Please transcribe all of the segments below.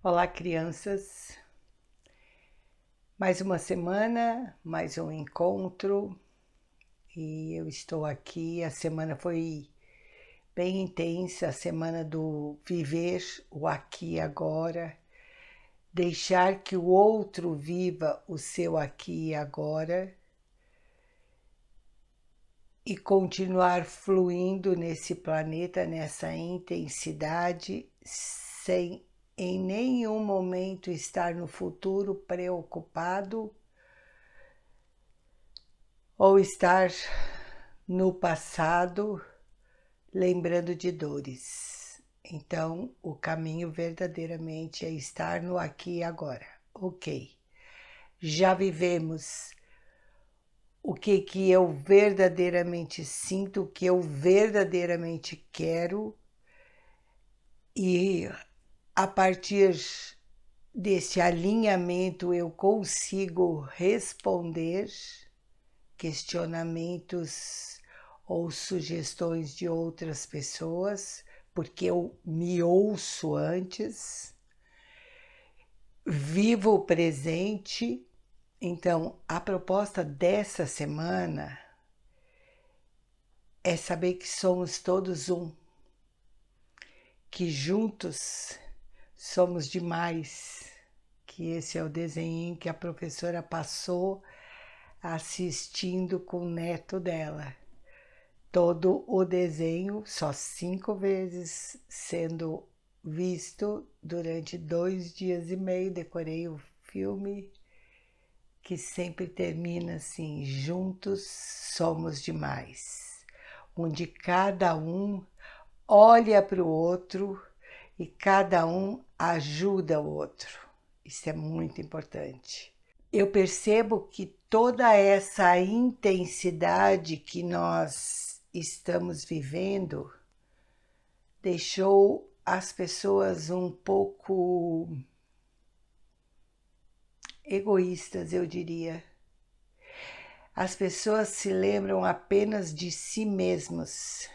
Olá, crianças. Mais uma semana, mais um encontro e eu estou aqui. A semana foi bem intensa, a semana do viver o aqui e agora, deixar que o outro viva o seu aqui e agora e continuar fluindo nesse planeta, nessa intensidade, sem em nenhum momento estar no futuro preocupado ou estar no passado lembrando de dores. Então, o caminho verdadeiramente é estar no aqui e agora. Ok, já vivemos o que eu verdadeiramente sinto, o que eu verdadeiramente quero, e a partir desse alinhamento eu consigo responder questionamentos ou sugestões de outras pessoas, porque eu me ouço antes, vivo o presente. Então, a proposta dessa semana é saber que somos todos um, que juntos somos demais, que esse é o desenho que a professora passou assistindo com o neto dela. Todo o desenho, só 5 vezes, sendo visto durante 2 dias e meio. Decorei o filme, que sempre termina assim: juntos somos demais, onde cada um olha para o outro e cada um ajuda o outro. Isso é muito importante. Eu percebo que toda essa intensidade que nós estamos vivendo deixou as pessoas um pouco egoístas, eu diria. As pessoas se lembram apenas de si mesmos,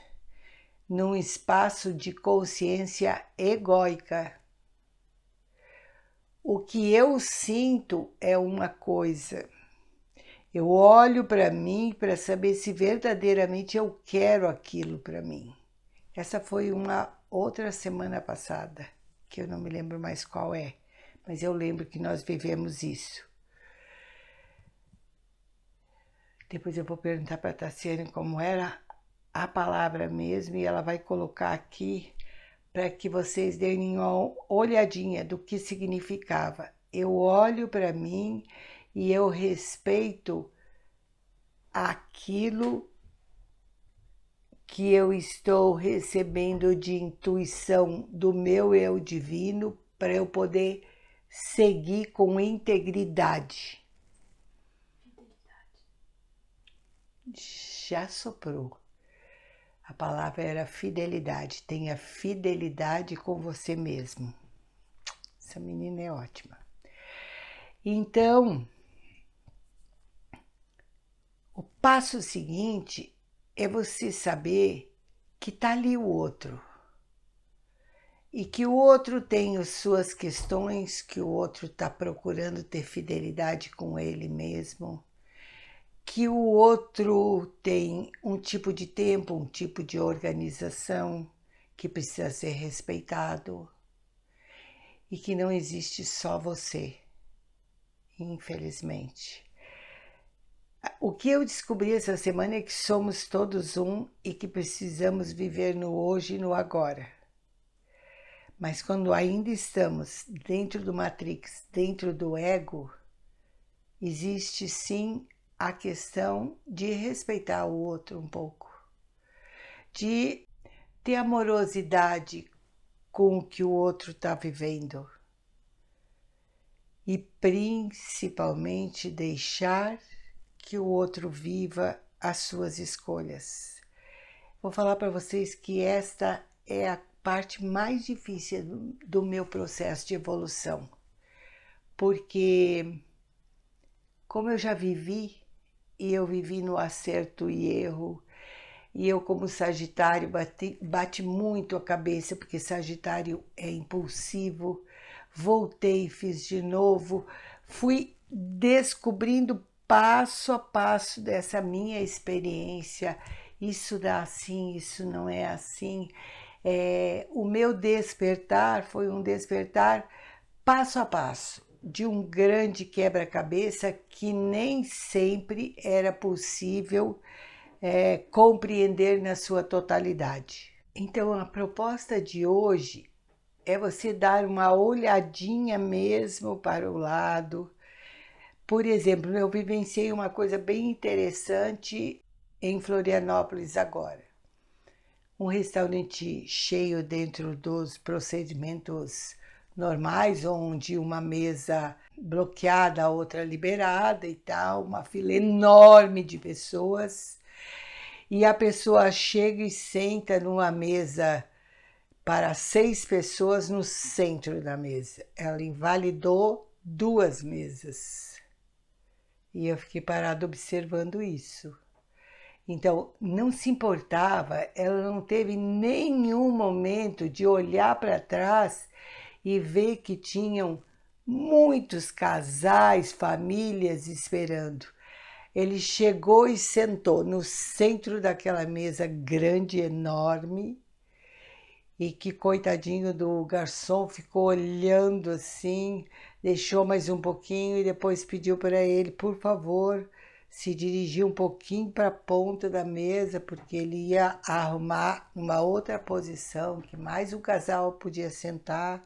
num espaço de consciência egóica. O que eu sinto é uma coisa. Eu olho para mim para saber se verdadeiramente eu quero aquilo para mim. Essa foi uma outra semana passada, que eu não me lembro mais qual é, mas eu lembro que nós vivemos isso. Depois eu vou perguntar para a Tassiane como era a palavra mesmo, e ela vai colocar aqui para que vocês deem uma olhadinha do que significava. Eu olho para mim e eu respeito aquilo que eu estou recebendo de intuição do meu eu divino para eu poder seguir com integridade. Já soprou. A palavra era fidelidade. Tenha fidelidade com você mesmo. Essa menina é ótima. Então, o passo seguinte é você saber que está ali o outro. E que o outro tem as suas questões, que o outro está procurando ter fidelidade com ele mesmo, que o outro tem um tipo de tempo, um tipo de organização que precisa ser respeitado, e que não existe só você, infelizmente. O que eu descobri essa semana é que somos todos um e que precisamos viver no hoje e no agora. Mas quando ainda estamos dentro do Matrix, dentro do ego, existe sim a questão de respeitar o outro um pouco, de ter amorosidade com o que o outro está vivendo e principalmente deixar que o outro viva as suas escolhas. Vou falar para vocês que esta é a parte mais difícil do meu processo de evolução, porque como eu já vivi, e eu vivi no acerto e erro, e eu como Sagitário bate muito a cabeça, porque Sagitário é impulsivo, voltei, fiz de novo, fui descobrindo passo a passo dessa minha experiência. Isso dá assim, isso não é assim. O meu despertar foi um despertar passo a passo de um grande quebra-cabeça que nem sempre era possível compreender na sua totalidade. Então, a proposta de hoje é você dar uma olhadinha mesmo para o lado. Por exemplo, eu vivenciei uma coisa bem interessante em Florianópolis agora. Um restaurante cheio dentro dos procedimentos normais, onde uma mesa bloqueada, a outra liberada e tal, uma fila enorme de pessoas. E a pessoa chega e senta numa mesa para 6 pessoas no centro da mesa. Ela invalidou 2 mesas. E eu fiquei parada observando isso. Então, não se importava, ela não teve nenhum momento de olhar para trás e ver que tinham muitos casais, famílias esperando. Ele chegou e sentou no centro daquela mesa grande, enorme, e que coitadinho do garçom ficou olhando assim, deixou mais um pouquinho e depois pediu para ele, por favor, se dirigir um pouquinho para a ponta da mesa, porque ele ia arrumar uma outra posição que mais um casal podia sentar.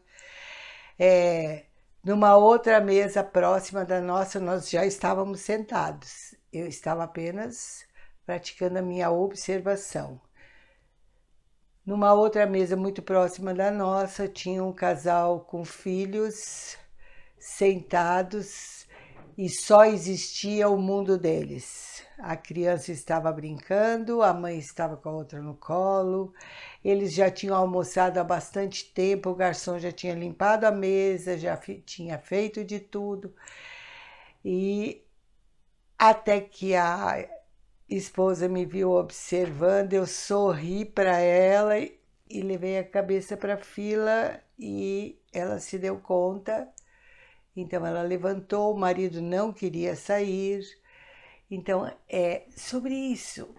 Numa outra mesa próxima da nossa, nós já estávamos sentados. Eu estava apenas praticando a minha observação. Numa outra mesa muito próxima da nossa, tinha um casal com filhos sentados e só existia o mundo deles. A criança estava brincando, a mãe estava com a outra no colo. Eles já tinham almoçado há bastante tempo, o garçom já tinha limpado a mesa, já tinha feito de tudo. E até que a esposa me viu observando, eu sorri para ela e levei a cabeça para a fila e ela se deu conta. Então ela levantou, o marido não queria sair. Então é sobre isso,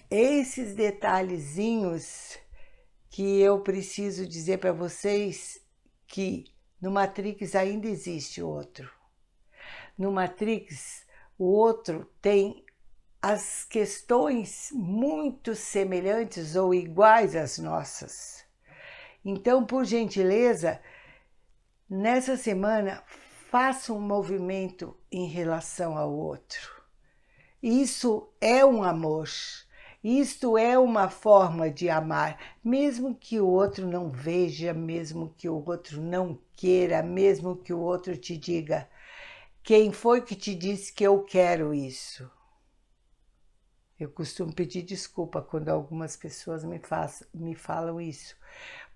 esses detalhezinhos que eu preciso dizer para vocês que no Matrix ainda existe o outro. No Matrix, o outro tem as questões muito semelhantes ou iguais às nossas. Então, por gentileza, nessa semana, faça um movimento em relação ao outro. Isso é um amor. Isto é uma forma de amar, mesmo que o outro não veja, mesmo que o outro não queira, mesmo que o outro te diga: quem foi que te disse que eu quero isso? Eu costumo pedir desculpa quando algumas pessoas me falam isso,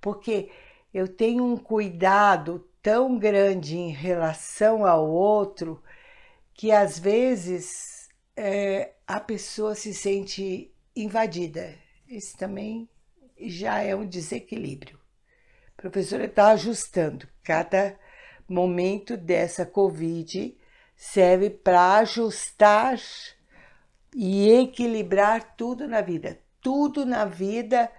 porque eu tenho um cuidado tão grande em relação ao outro que às vezes a pessoa se sente invadida. Isso também já é um desequilíbrio. A professora está ajustando. Cada momento dessa Covid serve para ajustar e equilibrar tudo na vida. Tudo na vida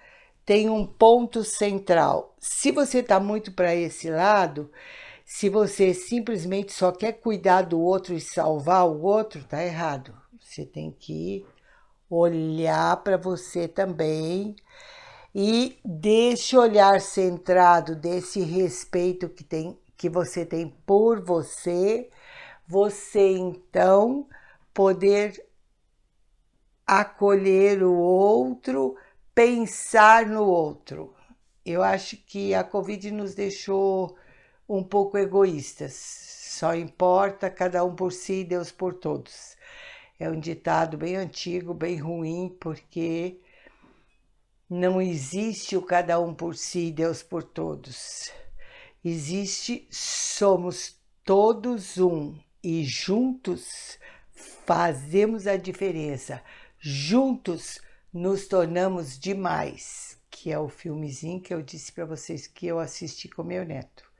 tem um ponto central. Se você está muito para esse lado, se você simplesmente só quer cuidar do outro e salvar o outro, está errado. Você tem que olhar para você também e desse olhar centrado, desse respeito que você tem por você, você então poder acolher o outro, pensar no outro. Eu acho que a Covid nos deixou um pouco egoístas. Só importa cada um por si e Deus por todos. É um ditado bem antigo, bem ruim, porque não existe o cada um por si e Deus por todos. Existe, somos todos um e juntos fazemos a diferença. Juntos nos tornamos demais, que é o filmezinho que eu disse para vocês que eu assisti com meu neto.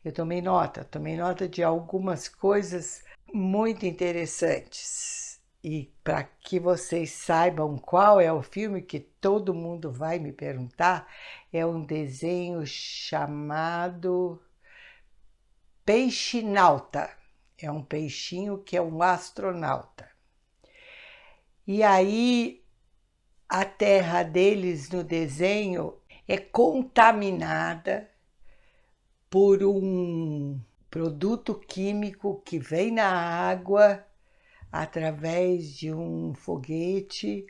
Eu tomei nota de algumas coisas muito interessantes. E para que vocês saibam qual é o filme que todo mundo vai me perguntar, é um desenho chamado Peixinauta. É um peixinho que é um astronauta. E aí a terra deles no desenho é contaminada por um produto químico que vem na água através de um foguete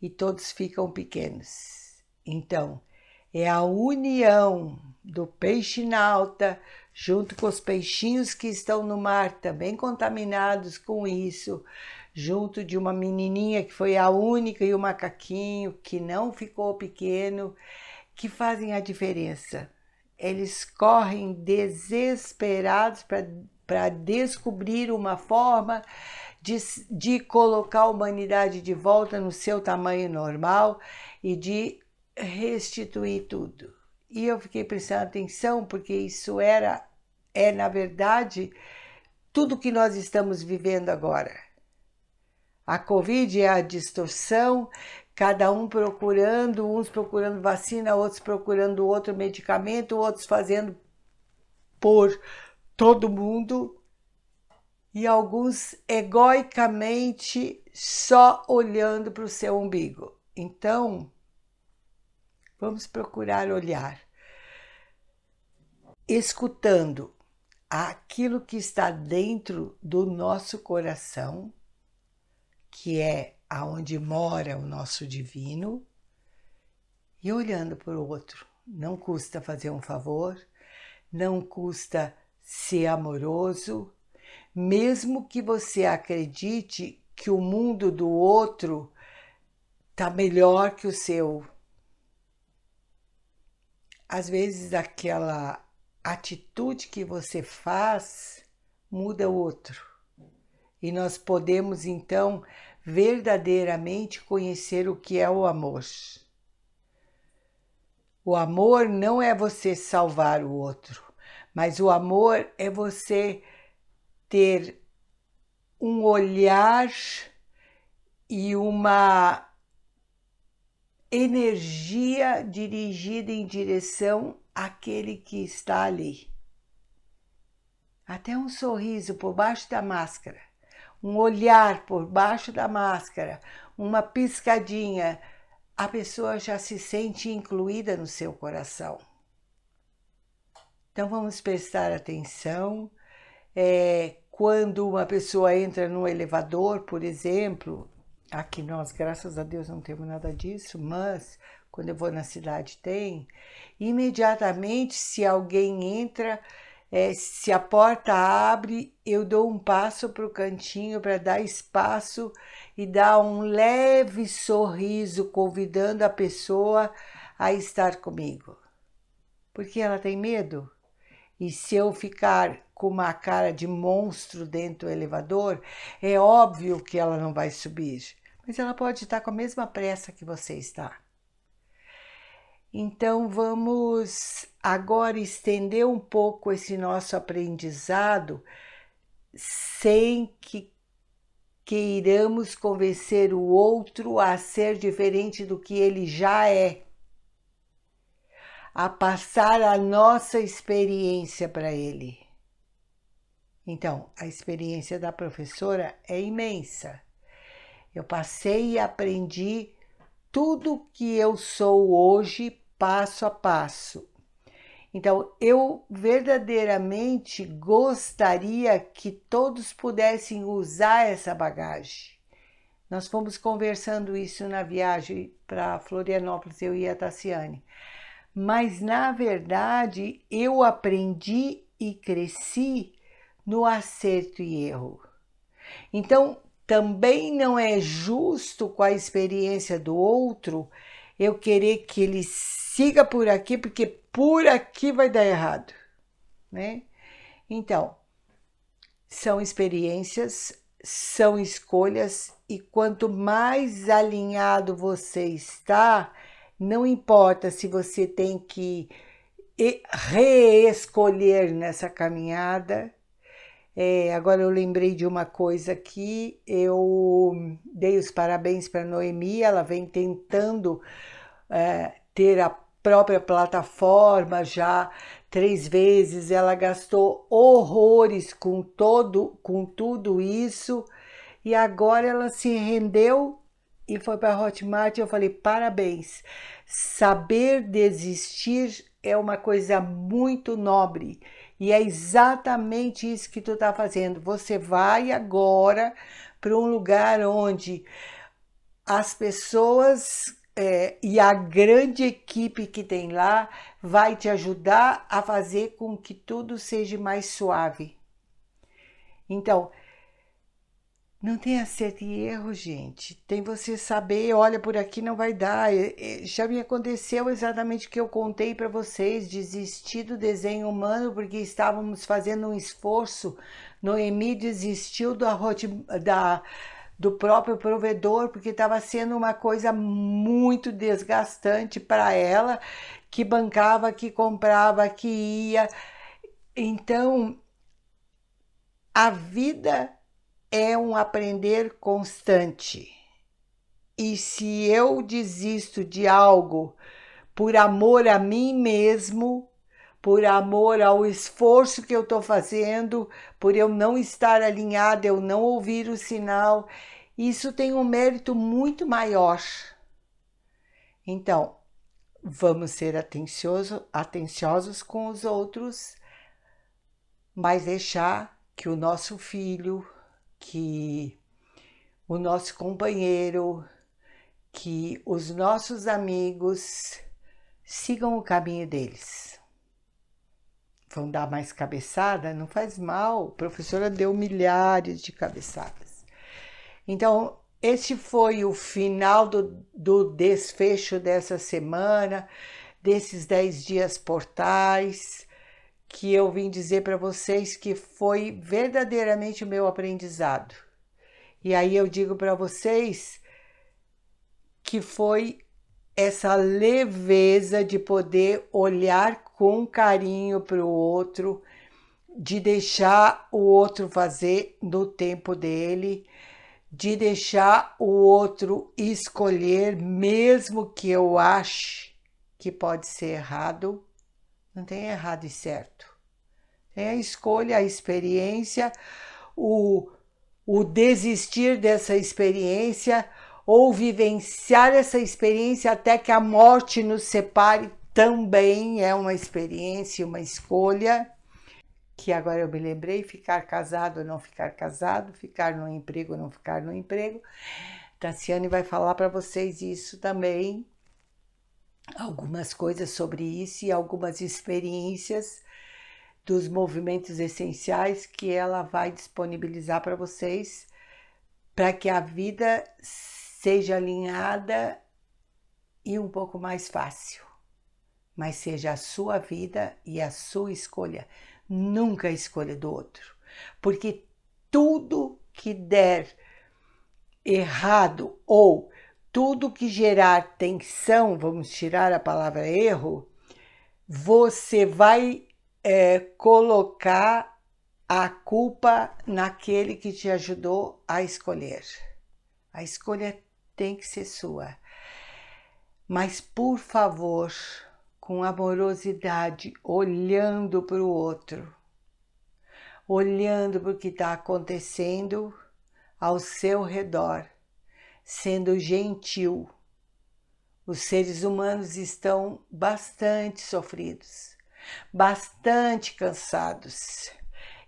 e todos ficam pequenos. Então, é a união do peixe-nauta junto com os peixinhos que estão no mar também contaminados com isso, junto de uma menininha que foi a única e o macaquinho que não ficou pequeno, que fazem a diferença. Eles correm desesperados para descobrir uma forma de colocar a humanidade de volta no seu tamanho normal e de restituir tudo. E eu fiquei prestando atenção porque isso na verdade, tudo que nós estamos vivendo agora. A Covid é a distorção, cada um procurando, uns procurando vacina, outros procurando outro medicamento, outros fazendo por todo mundo e alguns egoicamente só olhando para o seu umbigo. Então, vamos procurar olhar, escutando aquilo que está dentro do nosso coração, que é aonde mora o nosso divino, e olhando para o outro. Não custa fazer um favor, não custa ser amoroso, mesmo que você acredite que o mundo do outro está melhor que o seu. Às vezes aquela atitude que você faz muda o outro. E nós podemos então verdadeiramente conhecer o que é o amor. O amor não é você salvar o outro, mas o amor é você ter um olhar e uma energia dirigida em direção àquele que está ali. Até um sorriso por baixo da máscara, um olhar por baixo da máscara, uma piscadinha, a pessoa já se sente incluída no seu coração. Então vamos prestar atenção. Quando uma pessoa entra no elevador, por exemplo, aqui nós, graças a Deus, não temos nada disso, mas quando eu vou na cidade tem, imediatamente se alguém entra, se a porta abre, eu dou um passo para o cantinho para dar espaço e dar um leve sorriso, convidando a pessoa a estar comigo. Porque ela tem medo. E se eu ficar com uma cara de monstro dentro do elevador, é óbvio que ela não vai subir. Mas ela pode estar com a mesma pressa que você está. Então vamos agora estender um pouco esse nosso aprendizado sem que queiramos convencer o outro a ser diferente do que ele já é, a passar a nossa experiência para ele. Então, a experiência da professora é imensa. Eu passei e aprendi tudo que eu sou hoje, passo a passo. Então, eu verdadeiramente gostaria que todos pudessem usar essa bagagem. Nós fomos conversando isso na viagem para Florianópolis, eu e a Tassiane. Mas, na verdade, eu aprendi e cresci no acerto e erro. Então, também não é justo com a experiência do outro eu querer que ele siga por aqui, porque por aqui vai dar errado, né? Então, são experiências, são escolhas, e quanto mais alinhado você está, não importa se você tem que reescolher nessa caminhada. Agora eu lembrei de uma coisa aqui, eu dei os parabéns para a Noemi, ela vem tentando ter a própria plataforma já 3 vezes, ela gastou horrores com tudo isso, e agora ela se rendeu e foi para a Hotmart. Eu falei, parabéns, saber desistir é uma coisa muito nobre, e é exatamente isso que tu está fazendo. Você vai agora para um lugar onde as pessoas e a grande equipe que tem lá vai te ajudar a fazer com que tudo seja mais suave. Então, não tem acerto e erro, gente. Tem você saber, olha, por aqui não vai dar. Já me aconteceu exatamente o que eu contei para vocês, desistir do desenho humano porque estávamos fazendo um esforço. Noemi desistiu do próprio provedor porque estava sendo uma coisa muito desgastante para ela, que bancava, que comprava, que ia. Então, a vida é um aprender constante. E se eu desisto de algo por amor a mim mesmo, por amor ao esforço que eu estou fazendo, por eu não estar alinhada, eu não ouvir o sinal, isso tem um mérito muito maior. Então, vamos ser atenciosos com os outros, mas deixar que o nosso filho, que o nosso companheiro, que os nossos amigos sigam o caminho deles. Vão dar mais cabeçada? Não faz mal, a professora deu milhares de cabeçadas. Então, este foi o final do desfecho dessa semana, desses 10 dias portais, que eu vim dizer para vocês que foi verdadeiramente o meu aprendizado. E aí eu digo para vocês que foi essa leveza de poder olhar com carinho para o outro, de deixar o outro fazer no tempo dele, de deixar o outro escolher, mesmo que eu ache que pode ser errado. Não tem errado e certo. Tem a escolha, a experiência, o desistir dessa experiência ou vivenciar essa experiência até que a morte nos separe, também é uma experiência, uma escolha. Que agora eu me lembrei, ficar casado ou não ficar casado, ficar no emprego ou não ficar no emprego. Tassiane vai falar para vocês isso também, algumas coisas sobre isso e algumas experiências dos movimentos essenciais que ela vai disponibilizar para vocês, para que a vida seja alinhada e um pouco mais fácil, mas seja a sua vida e a sua escolha, nunca a escolha do outro, porque tudo que der errado ou tudo que gerar tensão, vamos tirar a palavra erro, você vai colocar a culpa naquele que te ajudou a escolher. A escolha tem que ser sua. Mas, por favor, com amorosidade, olhando para o outro, olhando para o que está acontecendo ao seu redor, sendo gentil. Os seres humanos estão bastante sofridos, bastante cansados.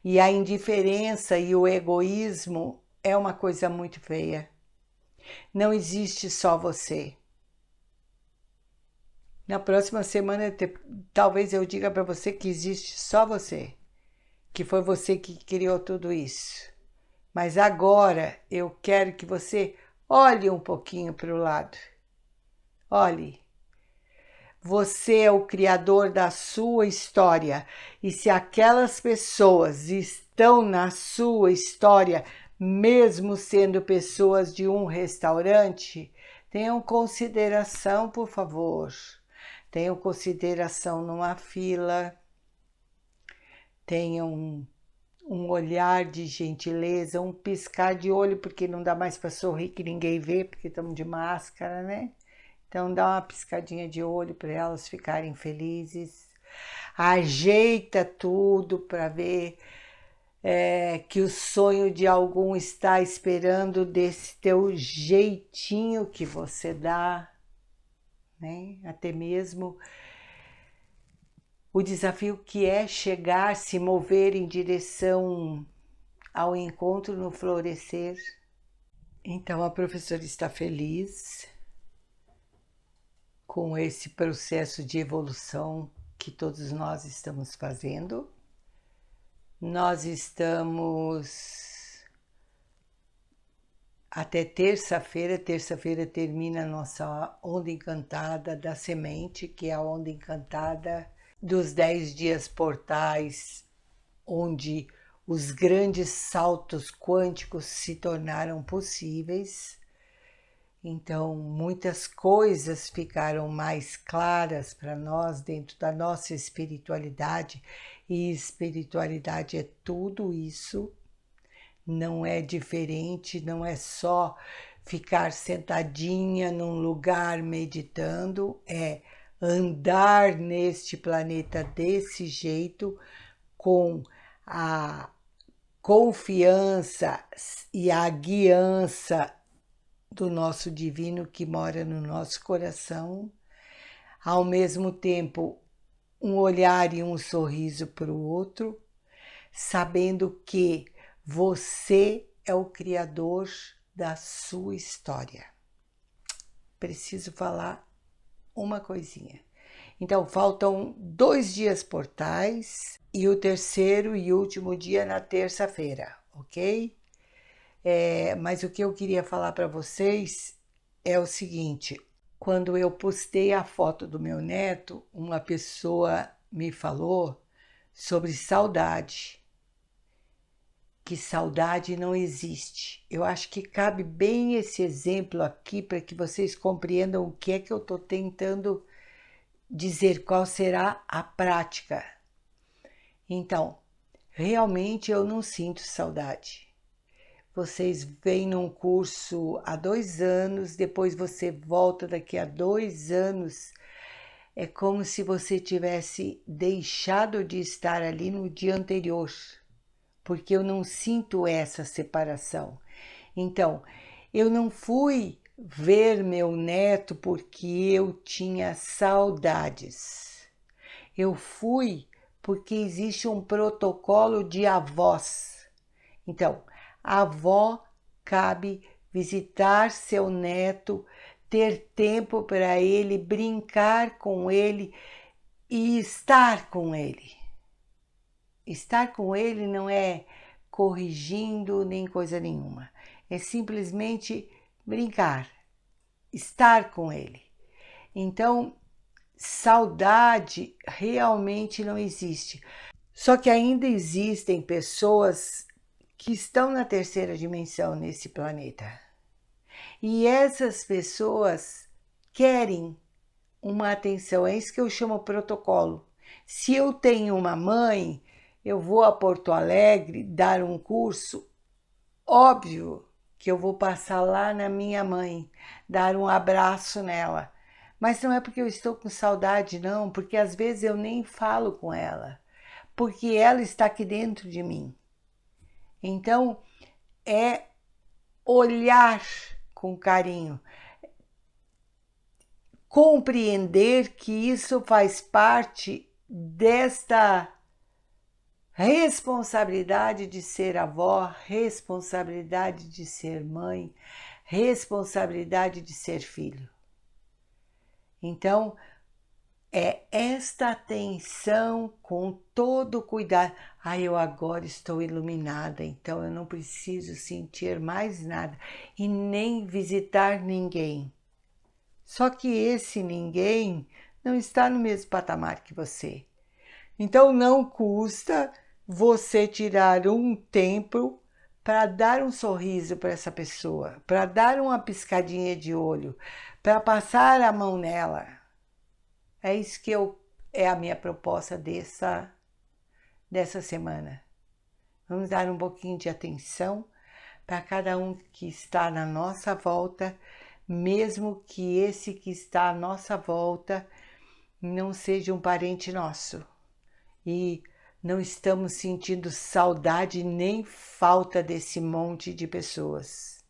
E a indiferença e o egoísmo é uma coisa muito feia. Não existe só você. Na próxima semana, talvez eu diga para você que existe só você, que foi você que criou tudo isso. Mas agora eu quero que você olhe um pouquinho para o lado. Olhe. Você é o criador da sua história, e se aquelas pessoas estão na sua história, mesmo sendo pessoas de um restaurante, tenham consideração, por favor. tenham consideração numa fila, tenham um olhar de gentileza, um piscar de olho, porque não dá mais para sorrir que ninguém vê, porque estamos de máscara, né? Então dá uma piscadinha de olho para elas ficarem felizes. Ajeita tudo para ver que o sonho de algum está esperando desse teu jeitinho que você dá, né? Até mesmo o desafio que é chegar, se mover em direção ao encontro no florescer. Então a professora está feliz com esse processo de evolução que todos nós estamos fazendo. Nós estamos até terça-feira. Terça-feira termina a nossa onda encantada da semente, que é a onda encantada dos 10 dias portais, onde os grandes saltos quânticos se tornaram possíveis. Então, muitas coisas ficaram mais claras para nós dentro da nossa espiritualidade, e espiritualidade é tudo isso, não é diferente, não é só ficar sentadinha num lugar meditando, é andar neste planeta desse jeito, com a confiança e a guiança do nosso divino que mora no nosso coração, ao mesmo tempo um olhar e um sorriso para o outro, sabendo que você é o criador da sua história. Preciso falar uma coisinha. Então, faltam 2 dias portais e o terceiro e último dia na terça-feira, ok? Mas o que eu queria falar para vocês é o seguinte: quando eu postei a foto do meu neto, uma pessoa me falou sobre saudade, que saudade não existe. Eu acho que cabe bem esse exemplo aqui para que vocês compreendam o que é que eu estou tentando dizer, qual será a prática. Então, realmente eu não sinto saudade. Vocês vêm num curso há 2 anos, depois você volta daqui a 2 anos. É como se você tivesse deixado de estar ali no dia anterior, porque eu não sinto essa separação. Então, eu não fui ver meu neto porque eu tinha saudades. Eu fui porque existe um protocolo de avós. Então, a avó cabe visitar seu neto, ter tempo para ele, brincar com ele e estar com ele. Estar com ele não é corrigindo nem coisa nenhuma. É simplesmente brincar, estar com ele. Então, saudade realmente não existe. Só que ainda existem pessoas que estão na terceira dimensão nesse planeta. E essas pessoas querem uma atenção, é isso que eu chamo protocolo. Se eu tenho uma mãe, eu vou a Porto Alegre dar um curso, óbvio que eu vou passar lá na minha mãe, dar um abraço nela. Mas não é porque eu estou com saudade, não, porque às vezes eu nem falo com ela, porque ela está aqui dentro de mim. Então, é olhar com carinho, compreender que isso faz parte desta responsabilidade de ser avó, responsabilidade de ser mãe, responsabilidade de ser filho. Então, é esta atenção com todo cuidado. Eu agora estou iluminada, então eu não preciso sentir mais nada e nem visitar ninguém. Só que esse ninguém não está no mesmo patamar que você. Então não custa você tirar um tempo para dar um sorriso para essa pessoa, para dar uma piscadinha de olho, para passar a mão nela. É isso que é a minha proposta dessa semana. Vamos dar um pouquinho de atenção para cada um que está na nossa volta, mesmo que esse que está à nossa volta não seja um parente nosso. E não estamos sentindo saudade nem falta desse monte de pessoas.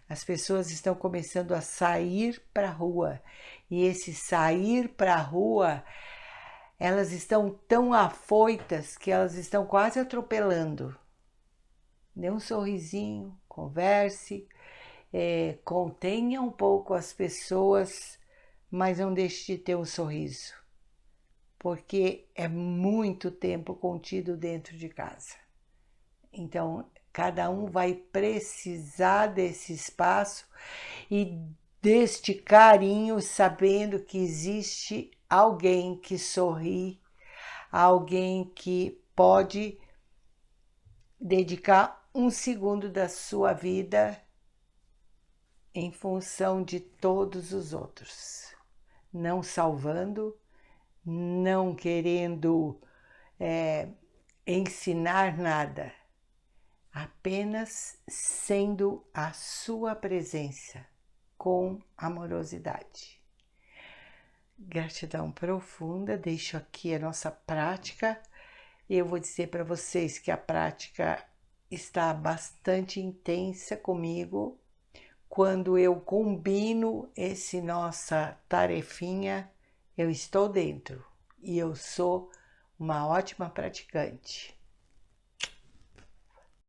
As pessoas estão começando a sair para a rua. E esse sair para a rua, elas estão tão afoitas que elas estão quase atropelando. Dê um sorrisinho, converse, contenha um pouco as pessoas, mas não deixe de ter um sorriso, porque é muito tempo contido dentro de casa. Então, cada um vai precisar desse espaço e deste carinho, sabendo que existe alguém que sorri, alguém que pode dedicar um segundo da sua vida em função de todos os outros, não salvando, não querendo ensinar nada, apenas sendo a sua presença com amorosidade. Gratidão profunda, deixo aqui a nossa prática. Eu vou dizer para vocês que a prática está bastante intensa comigo. Quando eu combino esse nossa tarefinha, eu estou dentro e eu sou uma ótima praticante.